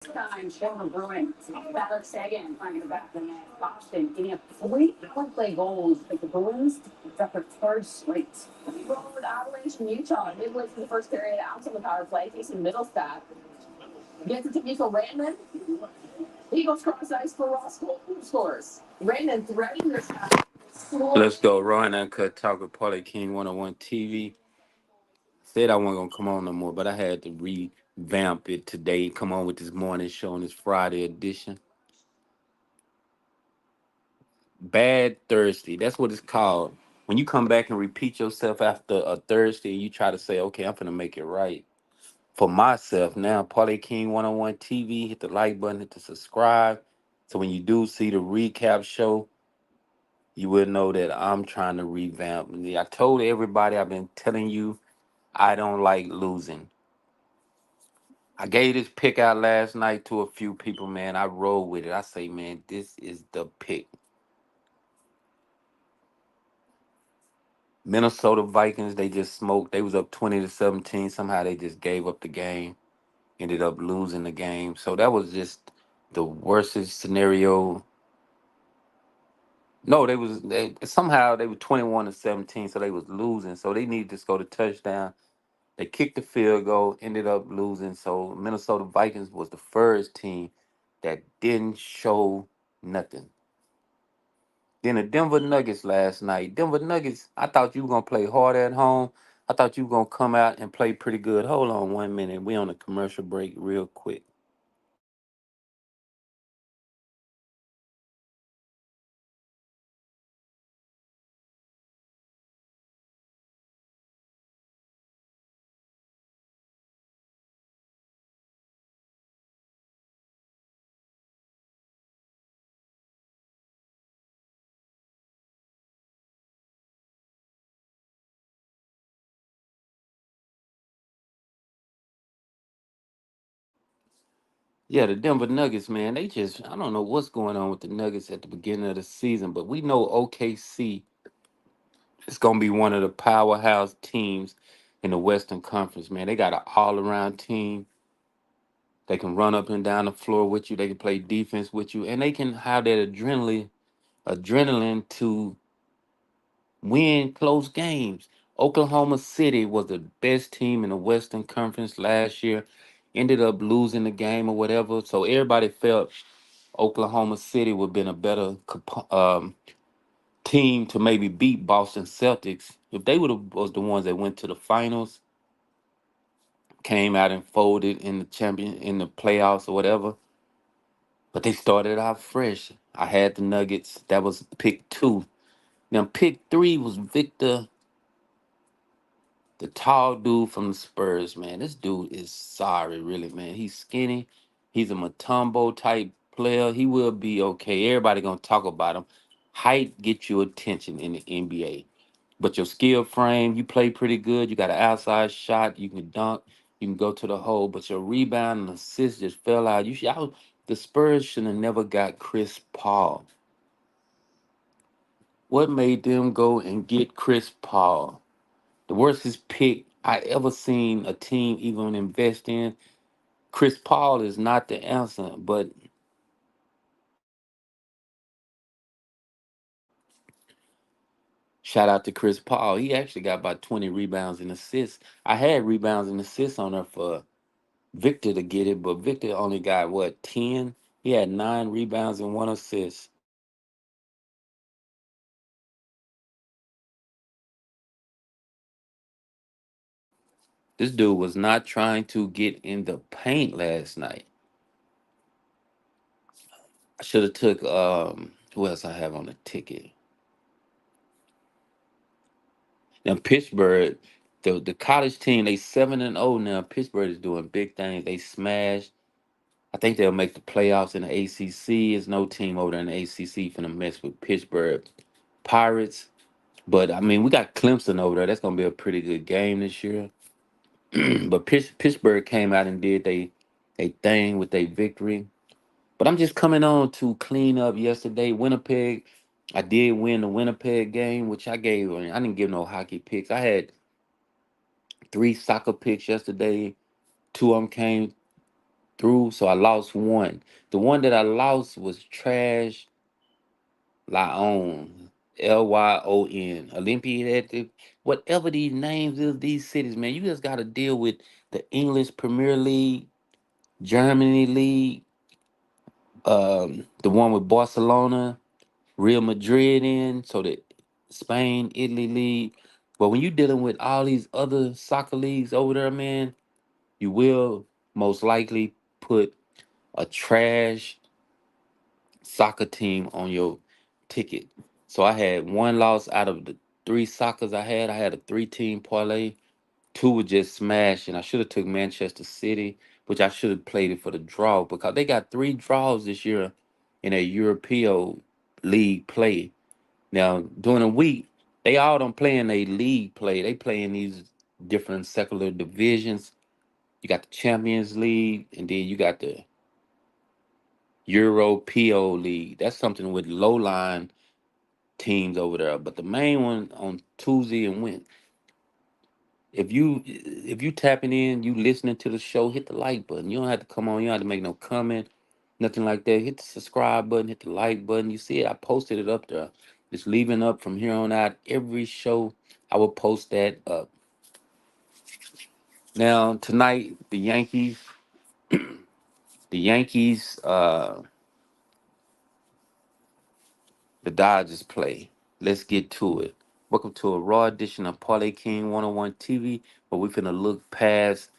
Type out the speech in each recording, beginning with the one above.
Time, former Bruins, Ballard Sagan finding the back of the net. Boston getting up three play goals like the Bruins. It's up their third straight. Roll with Avalanche from Utah. Midway through the first period, out on the power play, facing Middlestat. Gets it to Miko Raymond. Eagles cross ice for Ross Cole, who scores. Raymond threading the shot. Let's go. Ryan Uncut Talk with PK 101 TV. Said I wasn't gonna come on no more, but I had to revamp it today. Come on with this morning show on this Friday edition. Bad Thursday. That's what it's called. When you come back and repeat yourself after a Thursday, you try to say, okay, I'm gonna make it right. For myself now, Parlay King 101 TV, hit the like button, hit the subscribe. So when you do see the recap show, you will know that I'm trying to revamp. I told everybody, I've been telling you, I don't like losing. I gave this pick out last night to a few people, man. I roll with it. I say, man, this is the pick. Minnesota Vikings, they just smoked. They was up 20-17. Somehow they just gave up the game. Ended up losing the game. So that was just the worstest scenario. No, somehow they were 21-17, so they was losing. So they needed to score the touchdown. They kicked the field goal, ended up losing. So Minnesota Vikings was the first team that didn't show nothing. Then the Denver Nuggets last night. Denver Nuggets, I thought you were gonna play hard at home. I thought you were gonna come out and play pretty good. Hold on 1 minute. We on a commercial break real quick. Yeah, the Denver Nuggets, man, I don't know what's going on with the Nuggets at the beginning of the season, but we know OKC is gonna be one of the powerhouse teams in the Western Conference, man. They got an all around team. They can run up and down the floor with you, they can play defense with you, and they can have that adrenaline to win close games. Oklahoma City was the best team in the Western Conference last year, ended up losing the game or whatever. So everybody felt Oklahoma City would have been a better team to maybe beat Boston Celtics. If they would have was the ones that went to the finals, came out and folded in the playoffs or whatever. But they started out fresh. I had the Nuggets. That was pick two. Now pick three was Victor, the tall dude from the Spurs, man. This dude is sorry, really, man. He's skinny. He's a Matumbo type player. He will be okay. Everybody gonna talk about him. Height gets you attention in the NBA. But your skill frame, you play pretty good. You got an outside shot. You can dunk. You can go to the hole. But your rebound and assist just fell out. The Spurs should have never got Chris Paul. What made them go and get Chris Paul? The worstest pick I ever seen a team even invest in. Chris Paul is not the answer, but shout out to Chris Paul. He actually got about 20 rebounds and assists. I had rebounds and assists on there for Victor to get it, but Victor only got what, 10? He had 9 rebounds and 1 assist. This dude was not trying to get in the paint last night. I should have took who else I have on the ticket? Now Pittsburgh, the college team, they 7-0 now. Pittsburgh is doing big things. They smashed. I think they'll make the playoffs in the ACC. There's no team over there in the ACC finna mess with Pittsburgh Pirates. But I mean, we got Clemson over there. That's gonna be a pretty good game this year. But Pittsburgh came out and did they thing with their victory. But I'm just coming on to clean up yesterday. Winnipeg, I did win the Winnipeg game, which I didn't give no hockey picks. I had 3 soccer picks yesterday. Two of them came through, so I lost one. The one that I lost was Trash Lyon, Lyon, Olympiad, whatever these names is, these cities, man. You just got to deal with the English Premier League, Germany League, the one with Barcelona, Real Madrid in, so the Spain, Italy League. But when you're dealing with all these other soccer leagues over there, man, you will most likely put a trash soccer team on your ticket. So I had one loss out of the three soccers I had. I had a three-team parlay. Two were just smashed, and I should have took Manchester City, which I should have played it for the draw because they got three draws this year in a European league play. Now during the week, they all don't play in a league play. They play in these different secular divisions. You got the Champions League, and then you got the Euro PO League. That's something with low line teams over there. But the main one on Tuesday and Wednesday, if you tapping in, you listening to the show, hit the like button. You don't have to come on, you don't have to make no comment, nothing like that. Hit the subscribe button, hit the like button. You see it, I posted it up there. It's leaving up from here on out. Every show I will post that up. Now tonight, the Yankees, the Dodgers play. Let's get to it. Welcome to a raw edition of Parlay King 101 TV, where we finna look past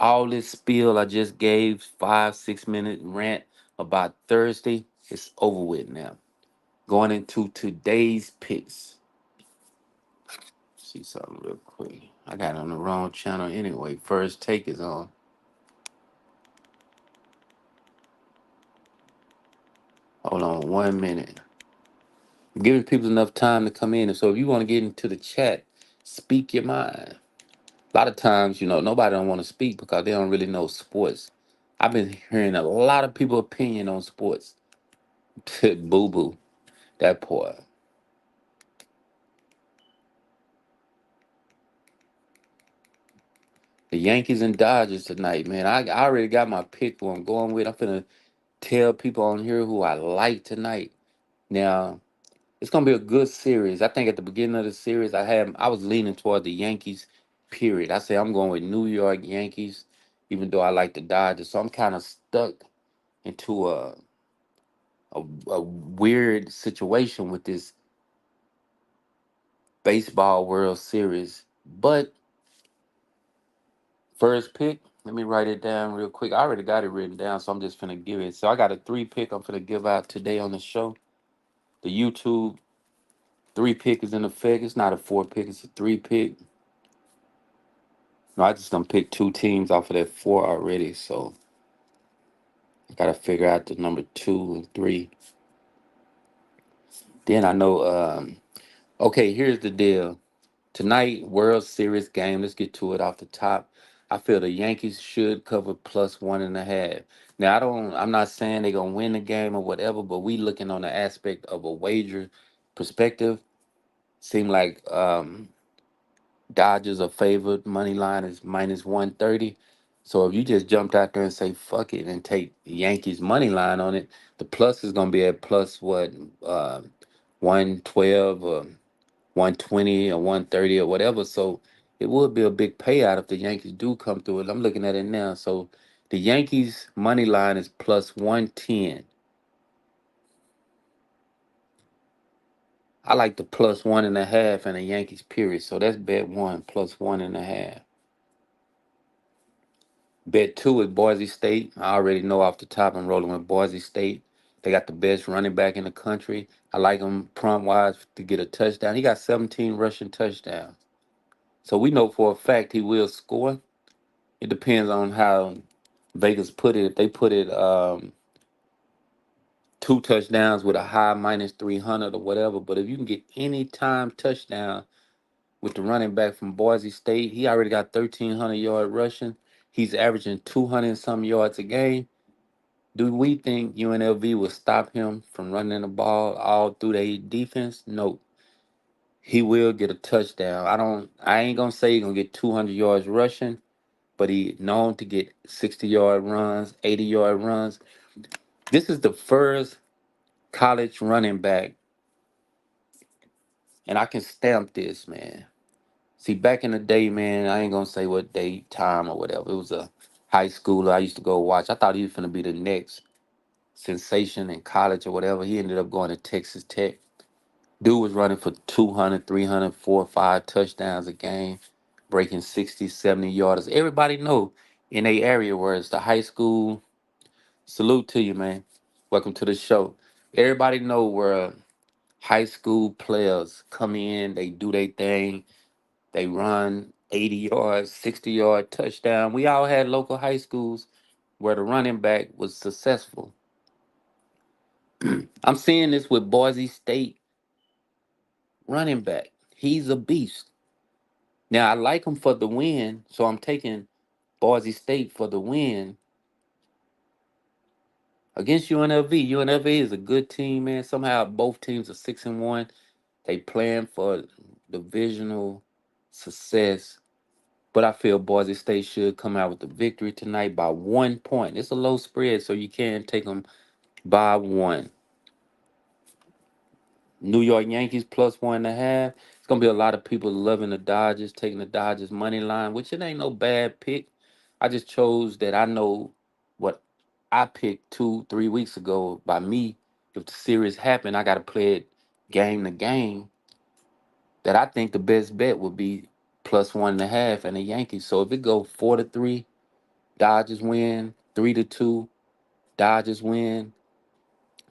all this spiel I just gave, 5, 6 minute rant about Thursday. It's over with now. Going into today's picks. See something real quick. I got it on the wrong channel anyway. First take is on. Hold on 1 minute. Giving people enough time to come in. And so if you want to get into the chat, speak your mind. A lot of times, nobody don't want to speak because they don't really know sports. I've been hearing a lot of people opinion on sports. Boo boo, that part. The Yankees and Dodgers tonight, man. I already got my pick who I'm going with. I'm finna tell people on here who I like tonight. Now, it's gonna be a good series. I think at the beginning of the series, I was leaning toward the Yankees. Period. I say I'm going with New York Yankees, even though I like the Dodgers. So I'm kind of stuck into a weird situation with this baseball World Series. But first pick, let me write it down real quick. I already got it written down, so I'm just finna give it. So I got a three pick I'm finna give out today on the show. The YouTube three pick is in effect. It's not a four pick, it's a three pick. No, I just done picked two teams off of that four already, so I gotta figure out the number two and three. Then I know okay, here's the deal. Tonight, World Series game. Let's get to it off the top. I feel the Yankees should cover plus 1.5. Now, I'm not saying they're gonna win the game or whatever, but we looking on the aspect of a wager perspective. Seem like Dodgers are favored. Money line is minus 130. So if you just jumped out there and say fuck it and take the Yankees money line on it, the plus is gonna be at plus what, 112 or 120 or 130 or whatever. So it would be a big payout if the Yankees do come through it. I'm looking at it now. So the Yankees money line is plus 110. I like the plus 1.5 and the Yankees period. So that's bet one plus 1.5. Bet two is Boise State. I already know off the top I'm rolling with Boise State. They got the best running back in the country. I like him prompt wise to get a touchdown. He got 17 rushing touchdowns. So we know for a fact he will score. It depends on how Vegas put it. If they put it two touchdowns with a high minus 300 or whatever, but if you can get any time touchdown with the running back from Boise State, he already got 1,300 yard rushing. He's averaging 200 and some yards a game. Do we think UNLV will stop him from running the ball all through their defense? No. He will get a touchdown. I ain't gonna say he's gonna get 200 yards rushing, but he known to get 60-yard runs, 80-yard runs. This is the first college running back, and I can stamp this, man. See, back in the day, man, I ain't gonna say what day, time, or whatever. It was a high schooler I used to go watch. I thought he was gonna be the next sensation in college or whatever. He ended up going to Texas Tech. Dude was running for 200, 300, 4 or 5 touchdowns a game, breaking 60, 70 yards. Everybody know in a area where it's the high school. Salute to you, man. Welcome to the show. Everybody know where high school players come in, they do their thing, they run 80 yards, 60-yard touchdown. We all had local high schools where the running back was successful. I'm seeing this with Boise State running back. He's a beast. Now I like him for the win, so I'm taking Boise State for the win against UNLV. UNLV is a good team, man. Somehow both teams are 6-1. They playing for divisional success. But I feel Boise State should come out with the victory tonight by 1 point. It's a low spread, so you can take them by one. New York Yankees plus 1.5. It's gonna be a lot of people loving the Dodgers, taking the Dodgers money line, which it ain't no bad pick. I just chose that I know what I picked 2, 3 weeks ago by me. If the series happened, I gotta play it game to game. That I think the best bet would be plus 1.5 and the Yankees. So if it go 4-3, Dodgers win, 3-2, Dodgers win,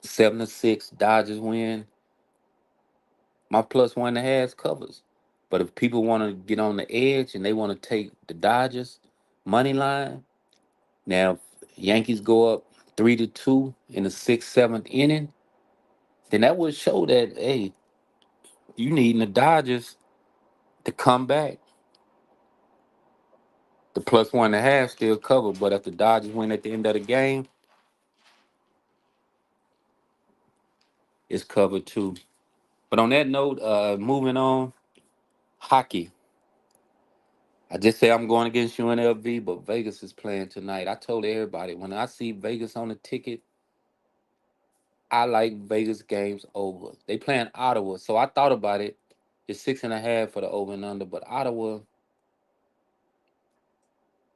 7-6, Dodgers win. My plus 1.5 covers. But if people want to get on the edge and they want to take the Dodgers money line, now if Yankees go up 3-2 in the sixth, seventh inning, then that would show that hey, you needing the Dodgers to come back. The plus 1.5 still covered, but if the Dodgers win at the end of the game, it's covered too. But on that note, moving on, hockey. I just say I'm going against UNLV, but Vegas is playing tonight. I told everybody when I see Vegas on the ticket, I like Vegas games over. They playing Ottawa, so I thought about it. It's 6.5 for the over and under, but Ottawa,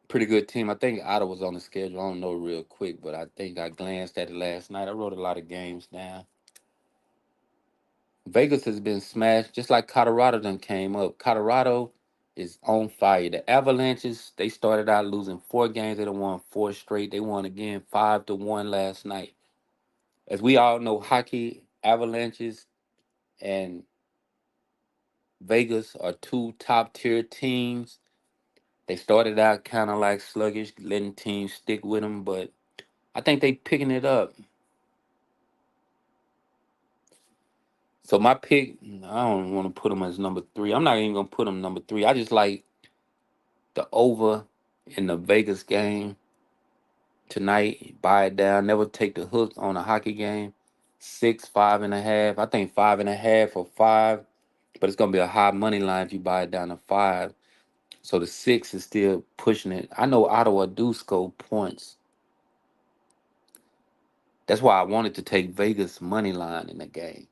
pretty good team. I think Ottawa's on the schedule. I don't know real quick, but I think I glanced at it last night. I wrote a lot of games down. Vegas has been smashed, just like Colorado done came up. Colorado is on fire. The Avalanches, they started out losing 4 games. They done won 4 straight. They won again 5-1 last night. As we all know, hockey, Avalanches, and Vegas are two top tier teams. They started out kind of like sluggish, letting teams stick with them, but I think they picking it up. So my pick, I don't want to put them as number 3. I'm not even gonna put them number 3. I just like the over in the Vegas game tonight. Buy it down. Never take the hook on a hockey game. 6, 5.5. I think 5.5 or 5, but it's gonna be a high money line if you buy it down to 5. So the 6 is still pushing it. I know Ottawa do score points. That's why I wanted to take Vegas money line in the game.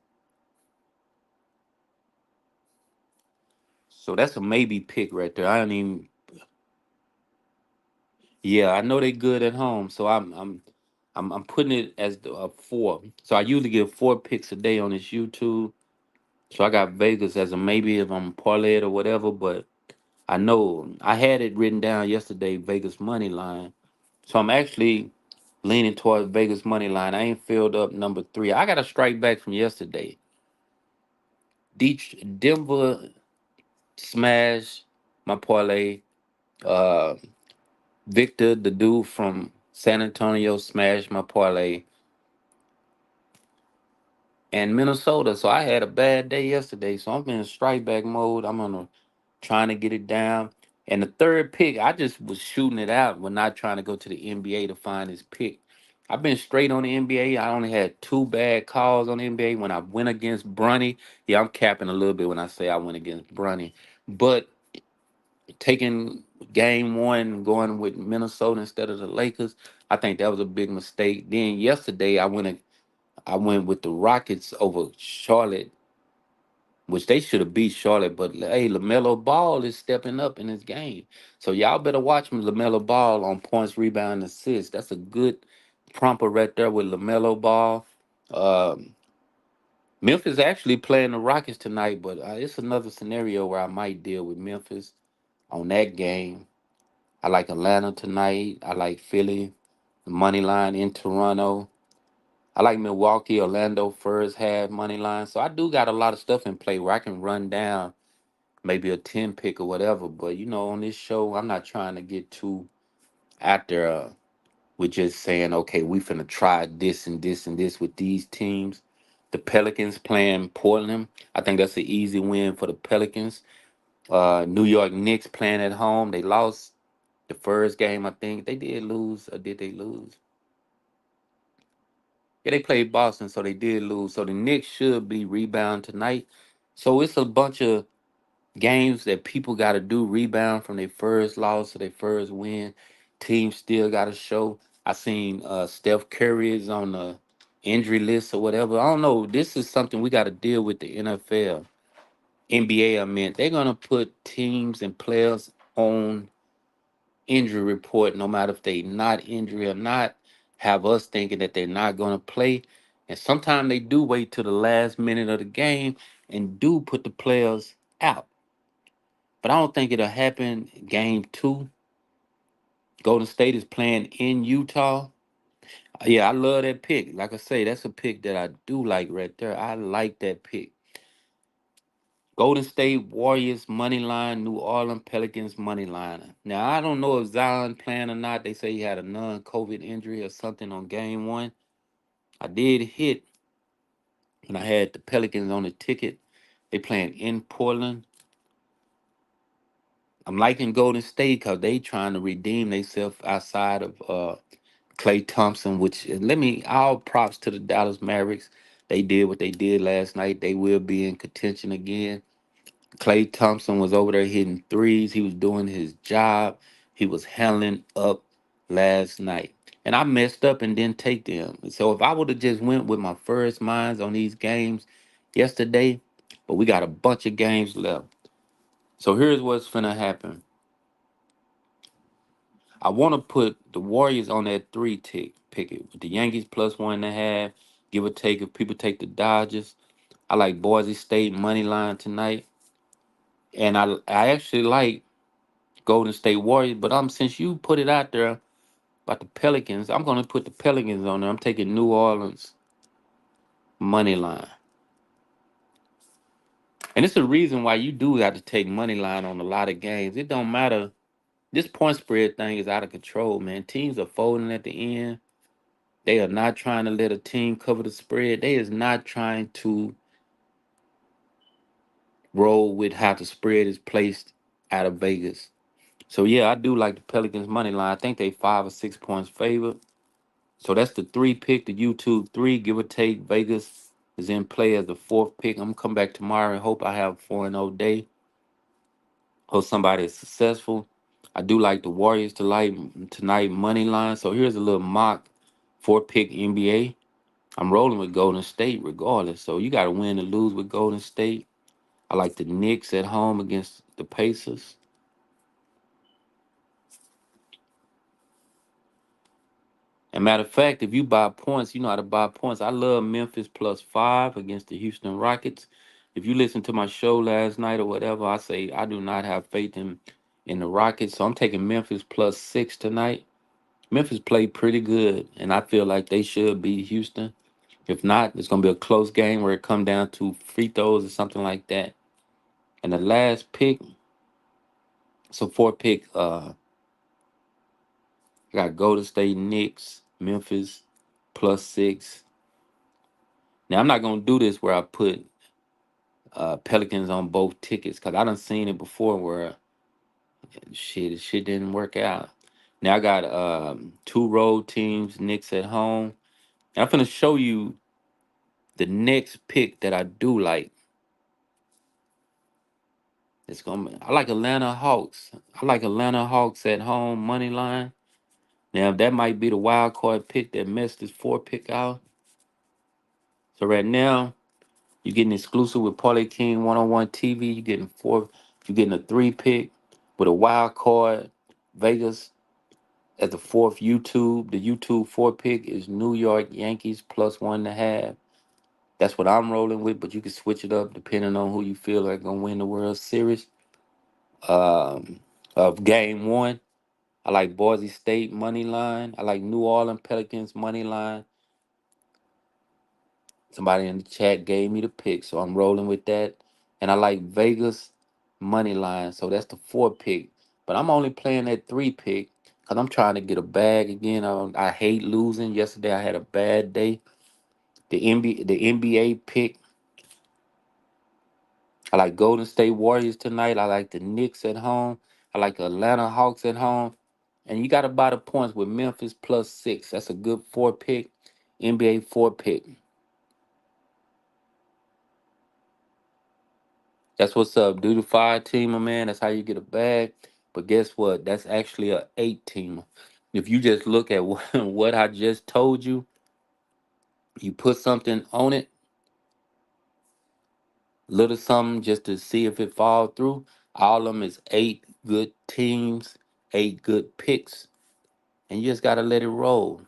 So that's a maybe pick right there. I don't even. Yeah, I know they good at home, so I'm putting it as a 4. So I usually give 4 picks a day on this YouTube. So I got Vegas as a maybe if I'm parlay it or whatever, but I know I had it written down yesterday, Vegas money line. So I'm actually leaning toward Vegas money line. I ain't filled up number 3. I got a strike back from yesterday. Denver smash my parlay. Uh, Victor, the dude from San Antonio, smashed my parlay, and Minnesota. So I had a bad day yesterday. So I'm in strike back mode. I'm on a trying to get it down. And the third pick, I just was shooting it out. We're not trying to go to the NBA to find this pick. I've been straight on the NBA. I only had 2 bad calls on the NBA. When I went against Bronny, yeah, I'm capping a little bit when I say I went against Bronny. But taking Game one going with Minnesota instead of the Lakers. I think that was a big mistake. Then yesterday I went with the Rockets over Charlotte, which they should have beat Charlotte. But hey, LaMelo Ball is stepping up in his game, so y'all better watch him. LaMelo Ball on points, rebound, and assists. That's a good proper right there with LaMelo Ball. Um, Memphis actually playing the Rockets tonight, but it's another scenario where I might deal with Memphis on that game. I like Atlanta tonight. I like Philly, the money line in Toronto. I like Milwaukee, Orlando first half money line. So I do got a lot of stuff in play where I can run down maybe a 10 pick or whatever. But on this show, I'm not trying to get too out there with just saying, okay, we finna try this and this and this with these teams. The Pelicans playing Portland. I think that's an easy win for the Pelicans. New York Knicks playing at home. They lost the first game, I think. They did lose, or did they lose? Yeah, they played Boston, so they did lose. So the Knicks should be rebound tonight. So it's a bunch of games that people got to do rebound from their first loss to their first win. Teams still got to show. I seen Steph Curry is on the injury list or whatever. I don't know. This is something we got to deal with the NFL, NBA. I mean, they're gonna put teams and players on injury report, no matter if they not injury or not, have us thinking that they're not going to play. And sometimes they do wait till the last minute of the game and do put the players out. But I don't think it'll happen game two. Golden State is playing in Utah. Yeah, I love that pick. Like I say, that's a pick that I do like right there. I like that pick. Golden State Warriors money line, New Orleans Pelicans money line. Now I don't know if Zion playing or not. They say he had a non-COVID injury or something on game one. I did hit when I had the Pelicans on the ticket. They playing in Portland. I'm liking Golden State because they trying to redeem themselves outside of Klay Thompson. Which let me all props to the Dallas Mavericks. They did what they did last night. They will be in contention again. Clay Thompson was over there hitting threes. He was doing his job. He was handling up last night. And I messed up and didn't take them. So if I would have just went with my first minds on these games yesterday, but we got a bunch of games left. So here's what's finna happen. I want to put the Warriors on that three tick picket with the Yankees plus 1.5, give or take if people take the Dodgers. I like Boise State money line tonight. And I actually like Golden State Warriors, but since you put it out there about the Pelicans, I'm gonna put the Pelicans on there. I'm taking New Orleans money line, and it's a reason why you do have to take money line on a lot of games. It don't matter. This point spread thing is out of control, man. Teams are folding at the end. They are not trying to let a team cover the spread. They is not trying to roll with how the spread is placed out of Vegas. So yeah, I do like the Pelicans money line. I think they 5 or 6 points favored. So that's the three pick, the YouTube three, give or take. Vegas is in play as the fourth pick. I'm gonna come back tomorrow and hope I have a 4-0 day. Hope somebody is successful. I do like the Warriors to like tonight money line. So here's a little mock four pick NBA. I'm rolling with Golden State regardless. So you gotta win or lose with Golden State. I like the Knicks at home against the Pacers. And matter of fact, if you buy points, you know how to buy points. I love Memphis plus 5 against the Houston Rockets. If you listen to my show last night or whatever, I say I do not have faith in the Rockets. So I'm taking Memphis plus 6 tonight. Memphis played pretty good, and I feel like they should beat Houston. If not, it's gonna be a close game where it come down to free throws or something like that. And the last pick, so four pick, I got Golden State Knicks, Memphis plus 6. Now I'm not gonna do this where I put Pelicans on both tickets because I done seen it before where shit didn't work out. Now I got two road teams, Knicks at home. And I'm gonna show you the next pick that I do like. It's gonna. I like Atlanta Hawks. I like Atlanta Hawks at home money line. Now that might be the wild card pick that messed this four pick out. So right now you're getting exclusive with Parlay King 101 TV. You're getting four. You're getting a three pick with a wild card. Vegas at the fourth YouTube. The YouTube four pick is New York Yankees plus 1.5. That's what I'm rolling with, but you can switch it up depending on who you feel like gonna win the World Series. Um, of game one, I like Boise State money line. I like New Orleans Pelicans money line. Somebody in the chat gave me the pick, so I'm rolling with that. And I like Vegas money line, so that's the four pick. But I'm only playing that three pick because I'm trying to get a bag again. I hate losing. Yesterday I had a bad day. The NBA pick. I like Golden State Warriors tonight. I like the Knicks at home. I like the Atlanta Hawks at home. And you got to buy the points with Memphis plus 6. That's a good four pick. NBA four pick. That's what's up. Do the five teamer, man. That's how you get a bag. But guess what? That's actually a eight teamer. If you just look at what I just told you, you put something on it, little something just to see if it fall through. All of them is eight good teams, eight good picks, and you just gotta let it roll.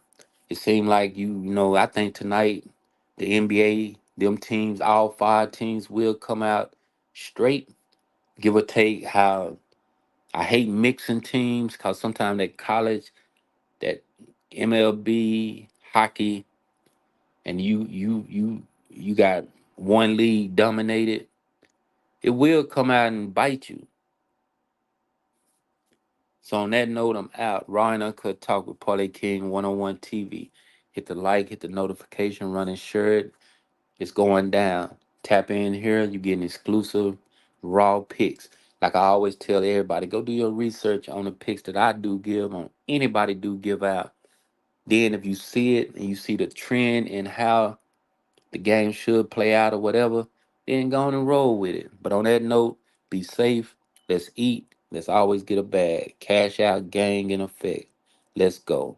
It seemed like I think tonight the NBA, them teams, all five teams will come out straight, give or take. How I hate mixing teams because sometimes that college, that MLB, hockey, and you got one league dominated. It will come out and bite you. So on that note, I'm out. Raw and Uncut Talk with Parlay King 101 TV. Hit the like, hit the notification, run and share it. It's going down. Tap in here, you getting exclusive raw picks. Like I always tell everybody, go do your research on the picks that I do give, on anybody do give out. Then if you see it and you see the trend and how the game should play out or whatever, then go on and roll with it. But on that note, be safe. Let's eat. Let's always get a bag. Cash out, gang in effect. Let's go.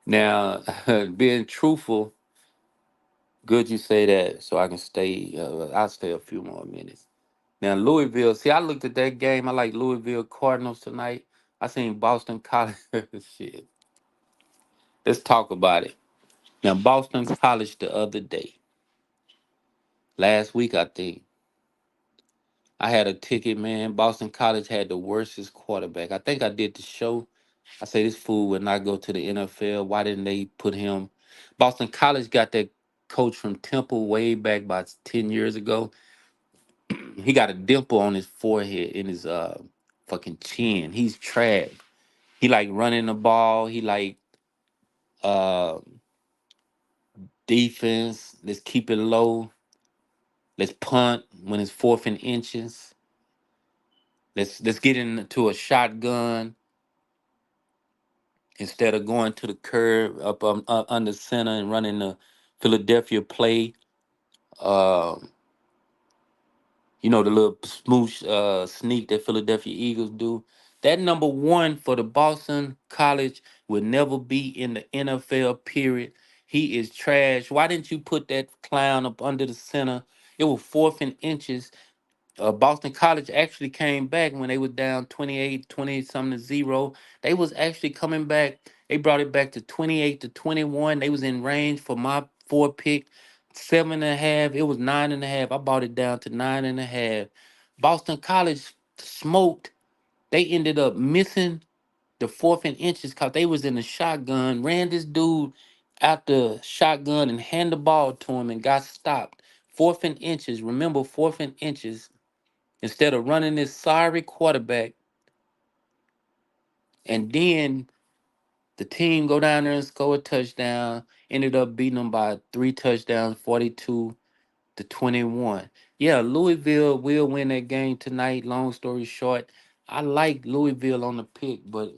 Now, being truthful, good you say that so I can stay. I'll stay a few more minutes. Now, Louisville, see, I looked at that game. I like Louisville Cardinals tonight. I seen Boston College. Shit. Let's talk about it. Now, Boston College the other day, last week, I think, I had a ticket, man. Boston College had the worstest quarterback. I think I did the show. I say this fool would not go to the NFL. Why didn't they put him? Boston College got that coach from Temple way back about 10 years ago. He got a dimple on his forehead in his fucking chin. He's trash. He like running the ball. He like uh defense. Let's keep it low. Let's punt when it's fourth and inches. Let's get into a shotgun instead of going to the curve up under center and running the Philadelphia play. Uh, the little smooth sneak that Philadelphia Eagles do. That number one for the Boston College will never be in the NFL. Period. He is trash. Why didn't you put that clown up under the center? It was fourth and inches. Boston College actually came back when they were down 28, 20 something to 0. They was actually coming back. They brought it back to 28 to 21. They was in range for my four pick, 7.5. It was 9.5. I bought it down to 9.5. Boston College smoked. They ended up missing the fourth and inches because they was in the shotgun, ran this dude out the shotgun and hand the ball to him and got stopped. Fourth and inches. Remember, fourth and inches. Instead of running this sorry quarterback, and then the team go down there and score a touchdown, ended up beating them by 3 touchdowns, 42-21. Yeah, Louisville will win that game tonight. Long story short, I like Louisville on the pick, but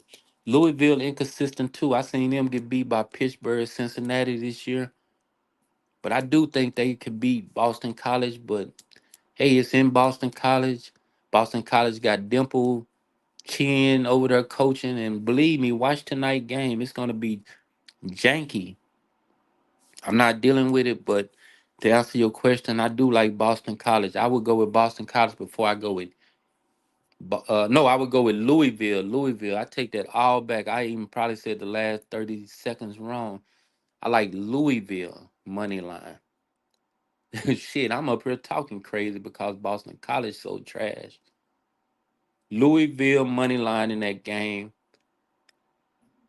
Louisville inconsistent too. I seen them get beat by Pittsburgh, Cincinnati this year, but I do think they could beat Boston College. But hey, it's in Boston College. Boston College got Dimple Chin over there coaching, and believe me, watch tonight game. It's gonna be janky. I'm not dealing with it, but to answer your question, I do like Boston College. I would go with Boston College before I go with. No, I would go with Louisville. Louisville. I take that all back. I even probably said the last 30 seconds wrong. I like Louisville money line. Shit, I'm up here talking crazy because Boston College so trash. Louisville money line in that game.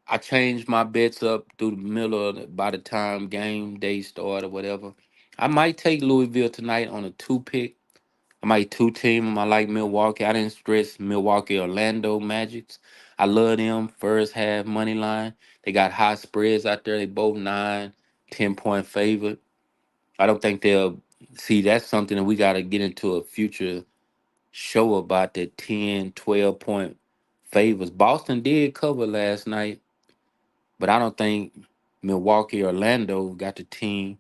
I changed my bets up through the middle of by the time game day start or whatever. I might take Louisville tonight on a two pick. I might two team. I like Milwaukee. I didn't stress Milwaukee Orlando Magics. I love them first half money line. They got high spreads out there. They both 9, 10 point favorite. I don't think they'll see that's something that we got to get into a future show about the 10, 12 point favors. Boston did cover last night, but I don't think Milwaukee Orlando got the team.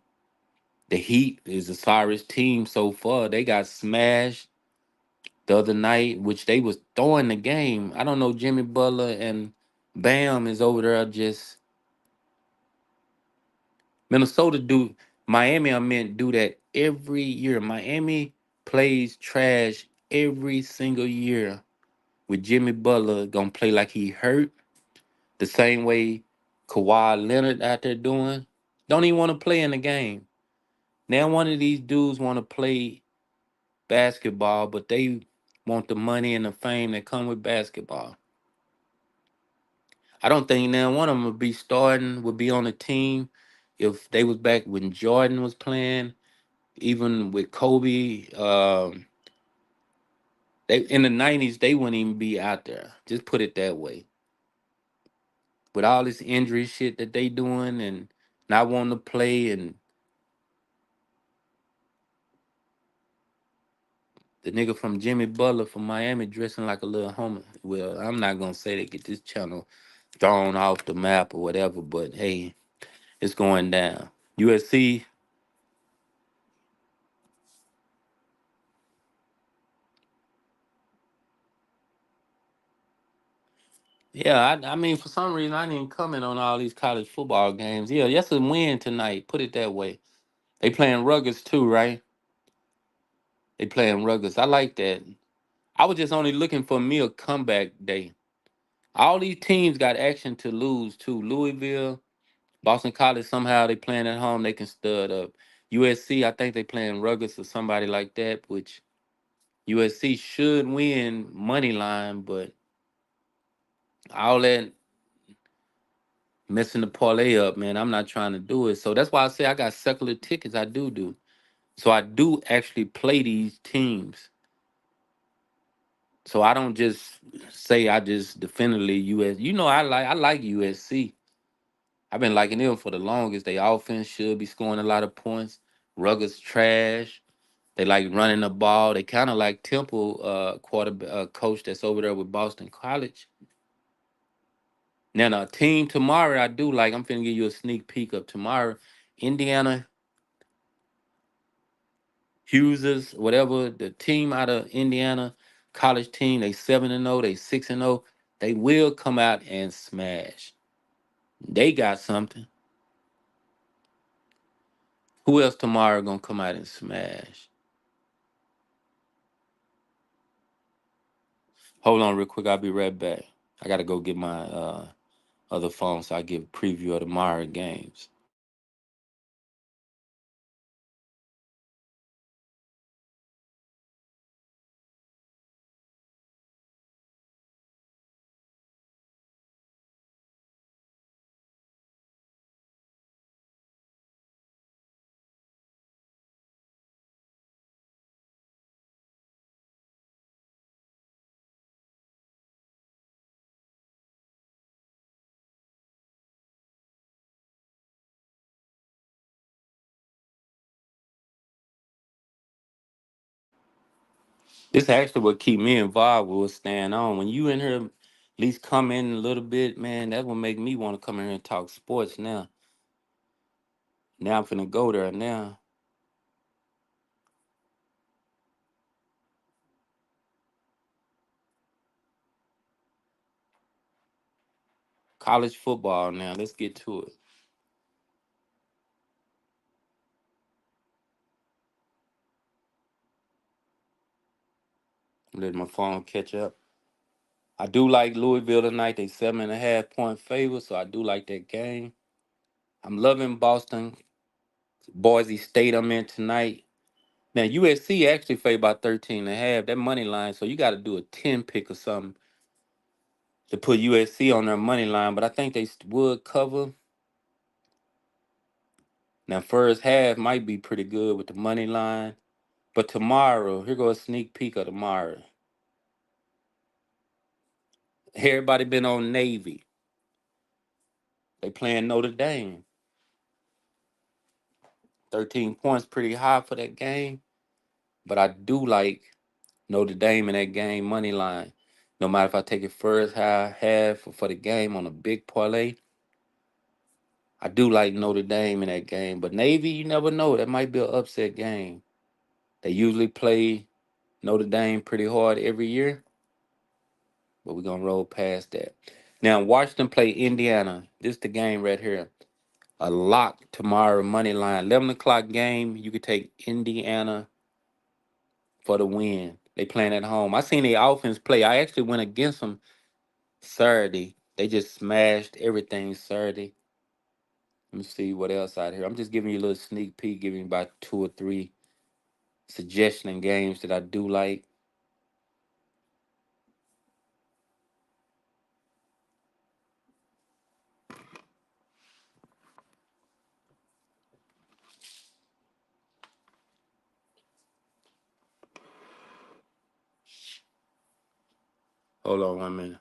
The Heat is the sorriest team so far. They got smashed the other night, which they was throwing the game. I don't know. Jimmy Butler and Bam is over there. Just Minnesota do Miami. I meant do that every year. Miami plays trash every single year. With Jimmy Butler gonna play like he hurt the same way Kawhi Leonard out there doing. Don't even want to play in the game. Now one of these dudes want to play basketball, but they want the money and the fame that come with basketball. I don't think now one of them would be on the team if they was back when Jordan was playing, even with Kobe. They in the '90s they wouldn't even be out there. Just put it that way. With all this injury shit that they doing and not wanting to play, and the nigga from Jimmy Butler from Miami dressing like a little homer. Well, I'm not gonna say they get this channel thrown off the map or whatever, but hey, it's going down. USC. Yeah, I mean, for some reason, I didn't comment on all these college football games. Yeah, yes, a win tonight. Put it that way. They playing Ruggers too, right? They playing Ruggers. I like that. I was just only looking for me a comeback day. All these teams got action to lose too. Louisville, Boston College, somehow they playing at home. They can stud up. USC, I think they playing Ruggers or somebody like that, which USC should win money line, but all that messing the parlay up, man. I'm not trying to do it. So that's why I say I got secular tickets. I do. So I do actually play these teams. So I don't just say I just definitively US. You know, I like USC. I've been liking them for the longest. They offense should be scoring a lot of points. Ruggers trash. They like running the ball. They kind of like Temple coach that's over there with Boston College. Now, the team tomorrow, I do like. I'm finna give you a sneak peek of tomorrow. Indiana Hughes's, whatever the team out of Indiana, college team, they 7-0, they 6-0. They will come out and smash. They got something. Who else tomorrow gonna come out and smash? Hold on real quick, I'll be right back. I gotta go get my other phone so I give a preview of tomorrow games. This actually what keep me involved with what's staying on. When you in here, least come in a little bit, man. That will make me want to come in here and talk sports now. Now I'm finna go there now. College football now. Let's get to it. Let my phone catch up. I do like Louisville tonight. They 7.5 point favor, so I do like that game. I'm loving Boston. Boise State I'm in tonight. Now USC actually favored by 13.5. That money line, so you got to do a 10 pick or something to put USC on their money line. But I think they would cover. Now first half might be pretty good with the money line. But tomorrow, here goes a sneak peek of tomorrow. Everybody been on Navy. They playing Notre Dame. 13 points pretty high for that game. But I do like Notre Dame in that game money line. No matter if I take it first half for the game on a big parlay, I do like Notre Dame in that game. But Navy, you never know. That might be an upset game. They usually play Notre Dame pretty hard every year, but we're gonna roll past that. Now Washington play Indiana. This the game right here. A lock tomorrow money line. 11 o'clock game. You could take Indiana for the win. They playing at home. I seen the offense play. I actually went against them Saturday. They just smashed everything Saturday. Let me see what else out here. I'm just giving you a little sneak peek, giving you about two or three suggestion games that I do like. Hold on 1 minute.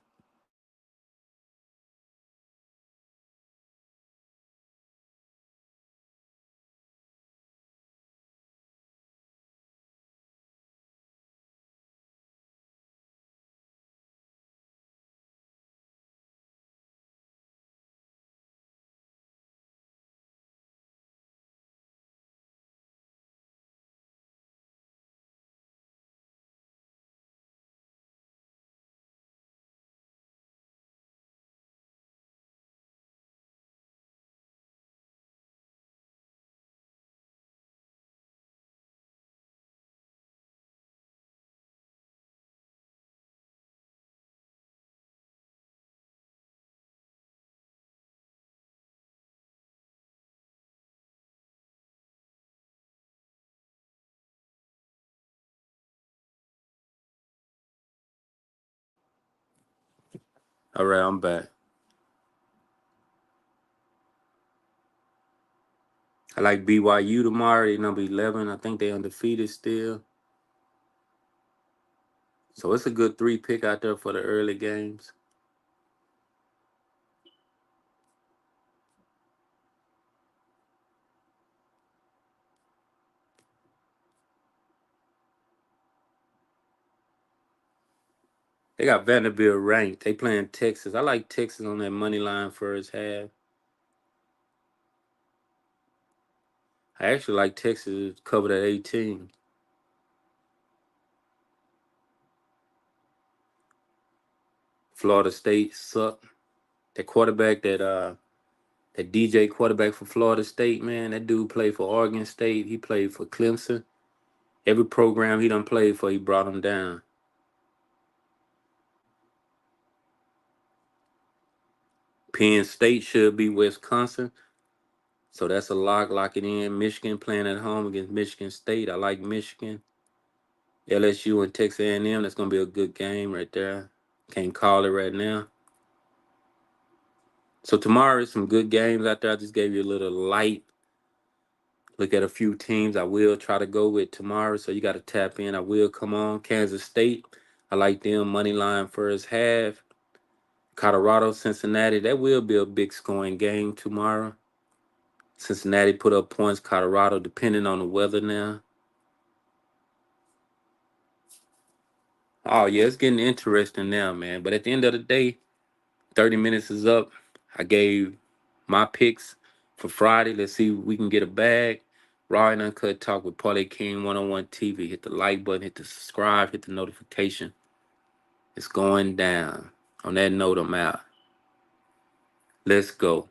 All right, I'm back. I like BYU tomorrow. They number 11. I think they undefeated still. So it's a good three pick out there for the early games. They got Vanderbilt ranked. They playing Texas. I like Texas on that money line first half. I actually like Texas covered at 18. Florida State suck. That quarterback that DJ quarterback for Florida State, man, that dude played for Oregon State. He played for Clemson. Every program he done played for, he brought him down. Penn State should be Wisconsin. So that's a lock. Lock it in. Michigan playing at home against Michigan State. I like Michigan. LSU and Texas A&M. That's gonna be a good game right there. Can't call it right now. So tomorrow is some good games out there. I just gave you a little light look at a few teams I will try to go with tomorrow. So you got to tap in. I will come on. Kansas State. I like them money line first half. Colorado, Cincinnati. That will be a big scoring game tomorrow. Cincinnati put up points. Colorado, depending on the weather now. Oh yeah, it's getting interesting now, man. But at the end of the day, 30 minutes is up. I gave my picks for Friday. Let's see if we can get a bag. Raw and Uncut Talk with PK101 TV. Hit the like button, hit the subscribe, hit the notification. It's going down. On that note, I'm out. Let's go.